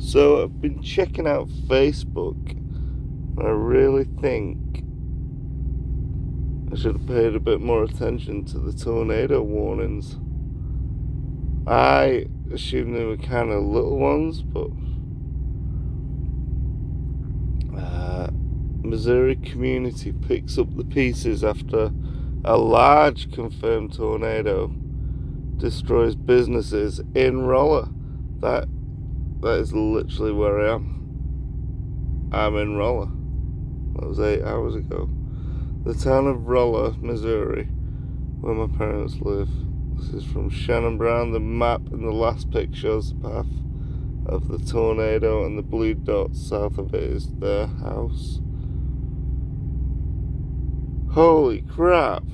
So I've been checking out Facebook, and I really think I should have paid a bit more attention to the tornado warnings. I assumed they were kind of little ones, but Missouri community picks up the pieces after a large confirmed tornado destroys businesses in Rolla. That is literally where I am. I'm in Rolla. That was 8 hours ago. The town of Rolla, Missouri, where my parents live. This is from Shannon Brown. The map in the last pic shows the path of the tornado, and the blue dot south of it is their house. Holy crap!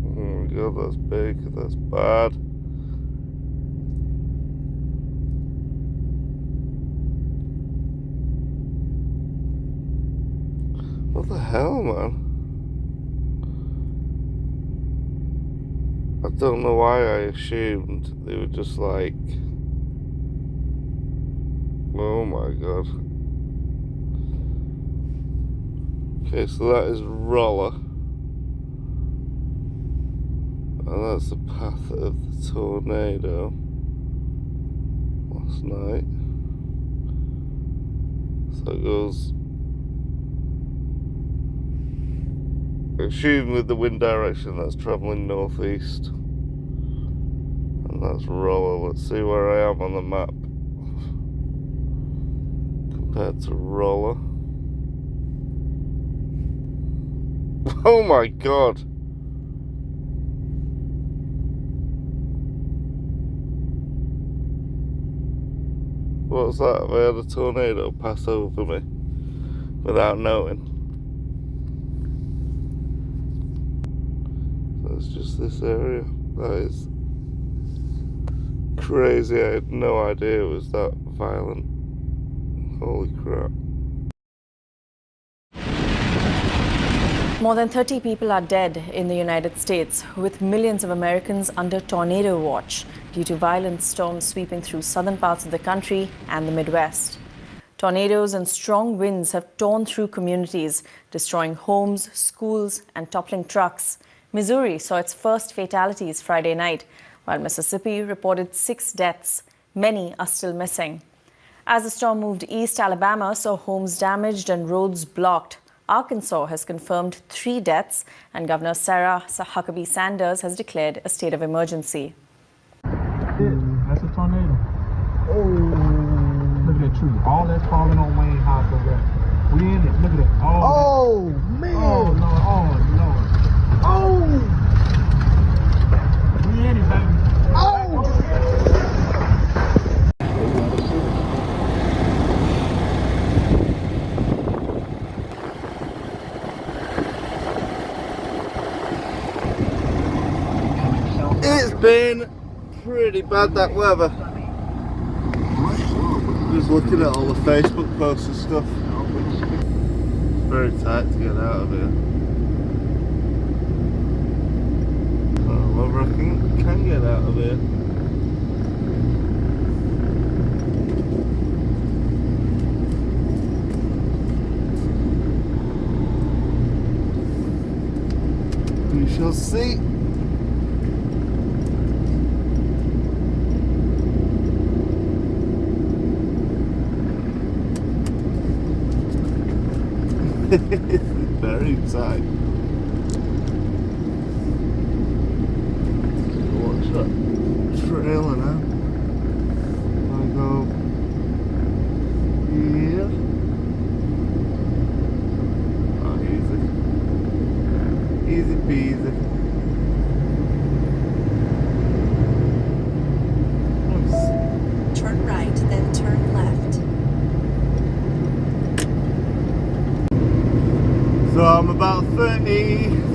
Oh my god, that's big, that's bad. What the hell, man? I don't know why I assumed they were just like... Oh my god. Okay, so that is Rolla. And that's the path of the tornado last night. So it goes... Assuming with the wind direction, that's travelling northeast. And that's Rolla. Let's see where I am on the map compared to Rolla. Oh my god! What's that? Have I had a tornado pass over me without knowing? That's just this area. That is crazy. I had no idea it was that violent. Holy crap. More than 30 people are dead in the United States, with millions of Americans under tornado watch due to violent storms sweeping through southern parts of the country and the Midwest. Tornadoes and strong winds have torn through communities, destroying homes, schools, and toppling trucks. Missouri saw its first fatalities Friday night, while Mississippi reported 6 deaths. Many are still missing. As the storm moved east, Alabama saw homes damaged and roads blocked. Arkansas has confirmed 3 deaths, and Governor Sarah Huckabee Sanders has declared a state of emergency. That's a tornado. Oh, look at that tree. All that's falling on Wayne House over there. We in it. Look at it. Oh, man. Oh, Lord. Oh, Lord. Oh! We in it, baby. Oh! It's been pretty bad, that weather. Just looking at all the Facebook posts and stuff. It's very tight to get out of here. I can get out of here. We shall see. It's very tight. Watch that trailer now. I go here. Oh, easy. Easy peasy. Turn right, then turn left. So I'm about 30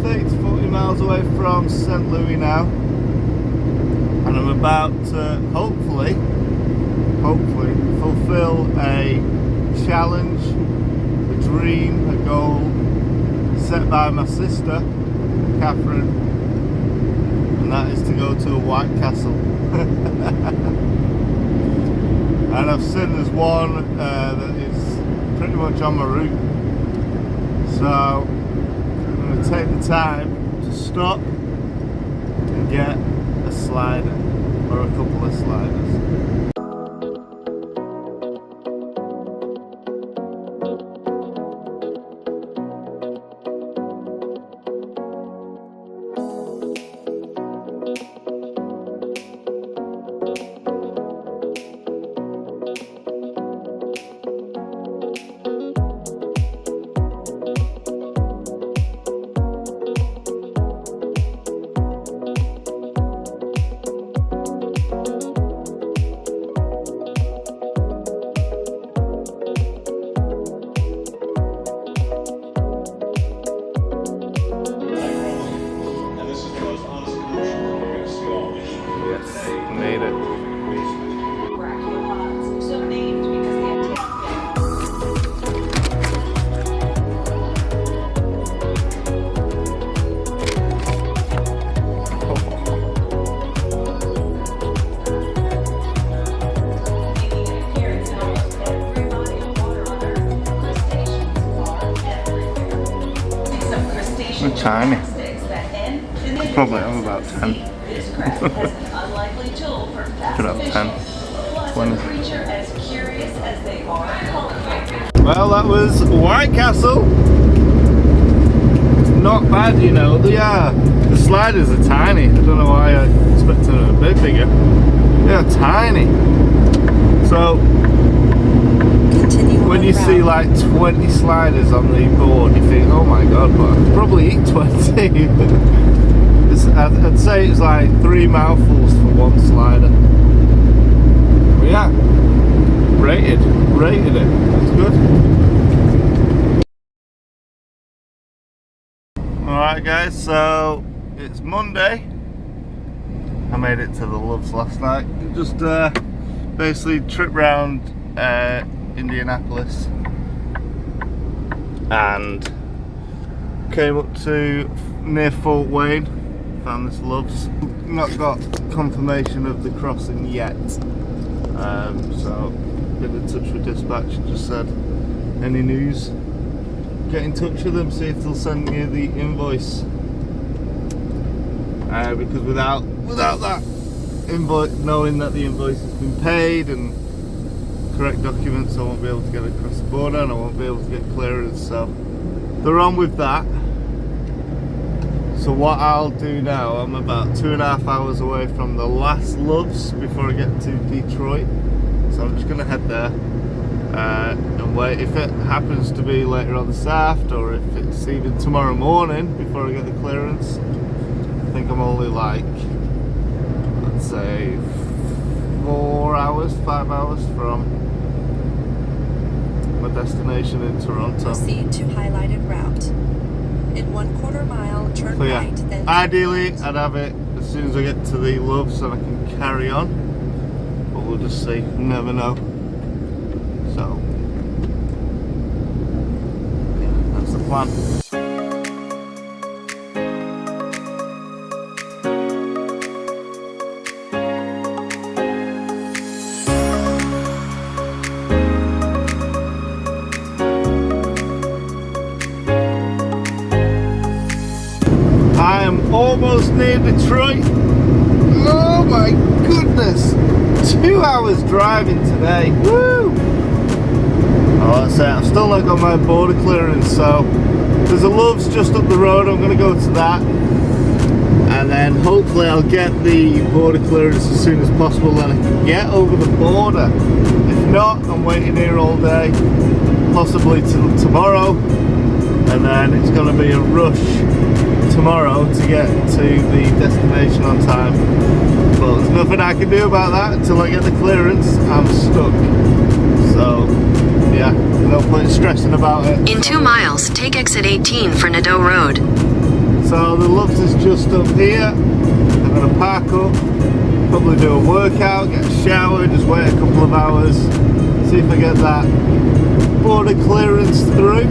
to 40 miles away from St. Louis now, and I'm about to hopefully fulfill a challenge, a dream, a goal, set by my sister, Catherine, and that is to go to a White Castle. And I've seen there's one that is pretty much on my route. So I'm going to take the time to stop and get a slider or a couple of sliders. Made it. So named because they They're tiny. Probably I'm about 10. Could have 10, 20. Well, that was White Castle. Not bad, you know. The sliders are tiny. I don't know why I expected them a bit bigger. They are tiny. So when you see like 20 sliders on the board, you think, oh my god, but I could probably eat 20. I'd say it's like 3 mouthfuls for one slider. But yeah, rated it. That's good. Alright guys, so it's Monday. I made it to the Loves last night. Just basically trip round Indianapolis and came up to near Fort Wayne. Found this Loves. Not got confirmation of the crossing yet, so been in touch with dispatch and just said, any news, get in touch with them, see if they'll send me the invoice, because without that invoice, knowing that the invoice has been paid and correct documents, I won't be able to get across the border and I won't be able to get clearance. So they're on with that. So what I'll do now, I'm about 2.5 hours away from the last Loves before I get to Detroit. So I'm just going to head there and wait. If it happens to be later on this afternoon, or if it's even tomorrow morning before I get the clearance, I think I'm only like, let's say 4 hours, 5 hours from my destination in Toronto. Proceed to highlighted route. In 1/4 mile, turn So yeah, right, then ideally I'd have it as soon as I get to the Loves so I can carry on, but we'll just see, never know. So yeah, that's the plan. I am almost near Detroit. Oh my goodness, 2 hours driving today. Woo! Oh, that's it. I've still not got my border clearance, so there's a Loves just up the road. I'm going to go to that, and then hopefully I'll get the border clearance as soon as possible, then I can get over the border. If not, I'm waiting here all day, possibly till tomorrow, and then it's going to be a rush tomorrow to get to the destination on time. But there's nothing I can do about that until I get the clearance. I'm stuck. So yeah, no point stressing about it. In 2 miles, take exit 18 for Nadeau Road. So the Loves is just up here. I'm going to park up, probably do a workout, get a shower, just wait a couple of hours, see if I get that border clearance through.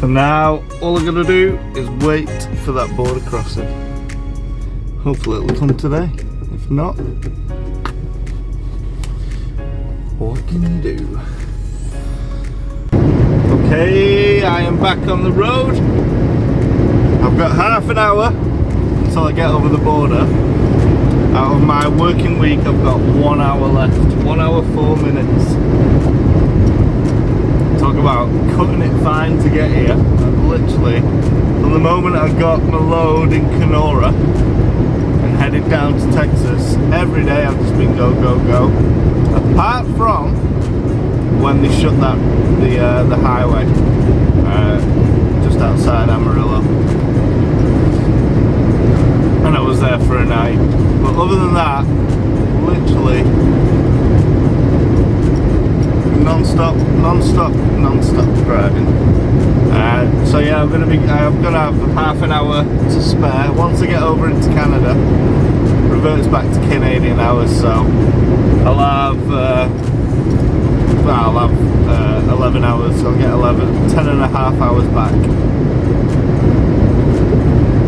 So now all I'm gonna do is wait for that border crossing. Hopefully it'll come today. If not, what can you do? Okay, I am back on the road. I've got half an hour until I get over the border. Out of my working week, I've got 1 hour left. 1 hour, 4 minutes. Talk about cutting it fine to get here. I've literally, from the moment I got my load in Kenora and headed down to Texas, every day I've just been go, go, go. Apart from when they shut that the highway just outside Amarillo, and I was there for a night. But other than that, literally non-stop driving. So yeah, I'm gonna have half an hour to spare. Once I get over into Canada, reverts back to Canadian hours, so I'll have 11 hours. I'll get 10 and a half hours back,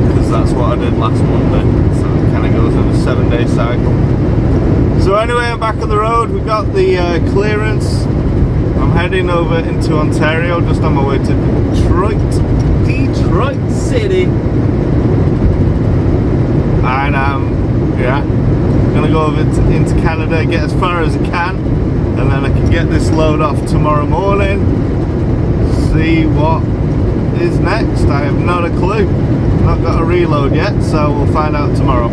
because that's what I did last Monday. So it kind of goes in a 7-day cycle. So anyway, I'm back on the road. We got the clearance. I'm heading over into Ontario, just on my way to Detroit City. And yeah, I'm gonna go over into Canada, get as far as I can, and then I can get this load off tomorrow morning. See what is next. I have not a clue. Not got a reload yet, so we'll find out tomorrow.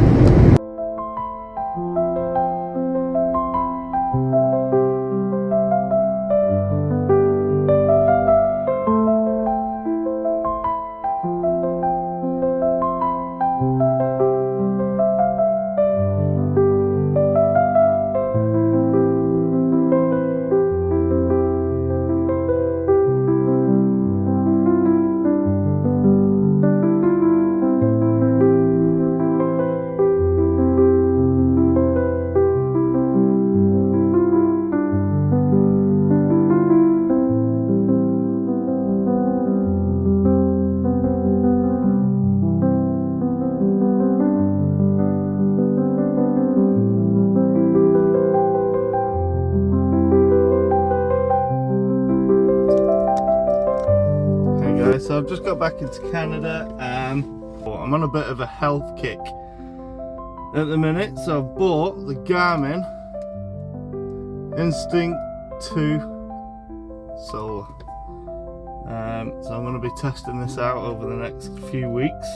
So I've just got back into Canada. I'm on a bit of a health kick at the minute, so I've bought the Garmin Instinct 2 Solar. So I'm going to be testing this out over the next few weeks,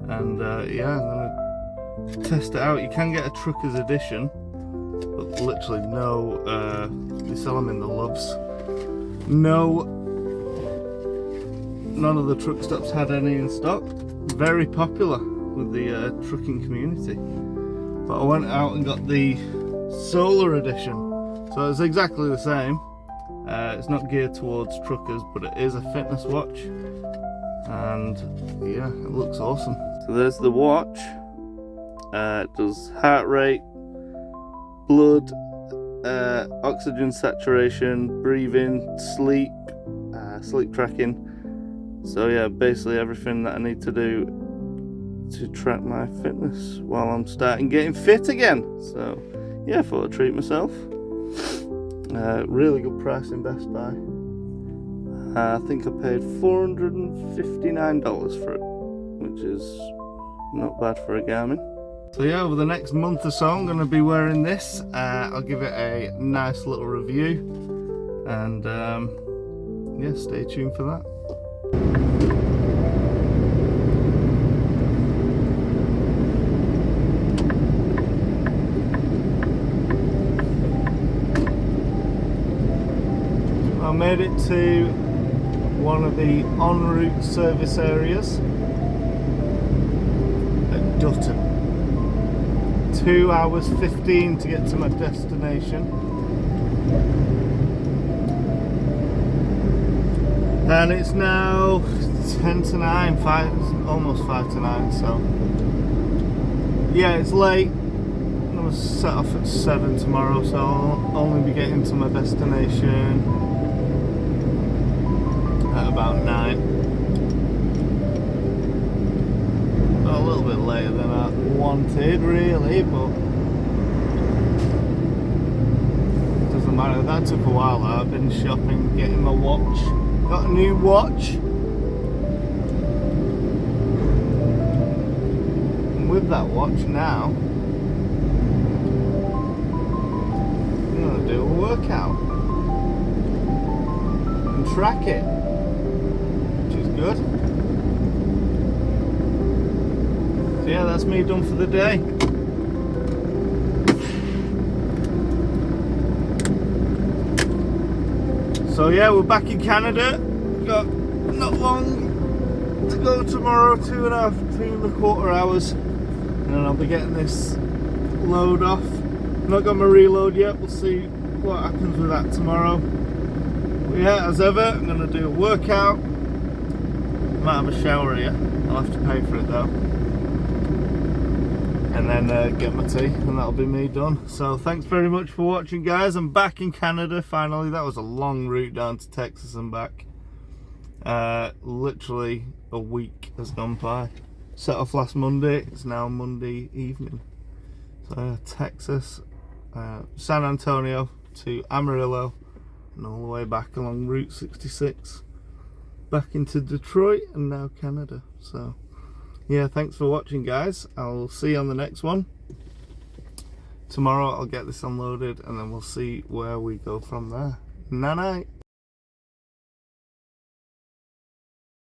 and yeah, I'm going to test it out. You can get a trucker's edition, but literally no, they sell them in the Loves. None of the truck stops had any in stock. Very popular with the trucking community. But I went out and got the Solar edition. So it's exactly the same. It's not geared towards truckers, but it is a fitness watch. And yeah, it looks awesome. So there's the watch. It does heart rate, blood, oxygen saturation, breathing, sleep, sleep tracking. So yeah, basically everything that I need to do to track my fitness while I'm starting getting fit again. So yeah, I thought I'd treat myself. Really good price in Best Buy. I think I paid $459 for it, which is not bad for a Garmin. So yeah, over the next month or so I'm going to be wearing this. I'll give it a nice little review, and yeah, stay tuned for that. I made it to one of the en route service areas at Dutton. 2 hours 15 to get to my destination. And it's now 10 to 9, almost 5 to 9, so yeah, it's late. I'm going to set off at 7 tomorrow, so I'll only be getting to my destination at about 9. A little bit later than I wanted, really, but it doesn't matter. That took a while. I've been shopping, getting my watch. Got a new watch. And with that watch now, I'm gonna do a workout and track it, which is good. So yeah, that's me done for the day. So yeah, we're back in Canada. We've got not long to go tomorrow, 2.25 hours, and then I'll be getting this load off. Not got my reload yet. We'll see what happens with that tomorrow. But yeah, as ever, I'm gonna do a workout. Might have a shower here. I'll have to pay for it though. And then get my tea, and that'll be me done. So thanks very much for watching, guys. I'm back in Canada finally. That was a long route down to Texas and back. Literally a week has gone by. Set off last Monday. It's now Monday evening. So Texas, San Antonio to Amarillo, and all the way back along Route 66 back into Detroit, and now Canada. So yeah, thanks for watching, guys. I'll see you on the next one. Tomorrow I'll get this unloaded, and then we'll see where we go from there. Night night.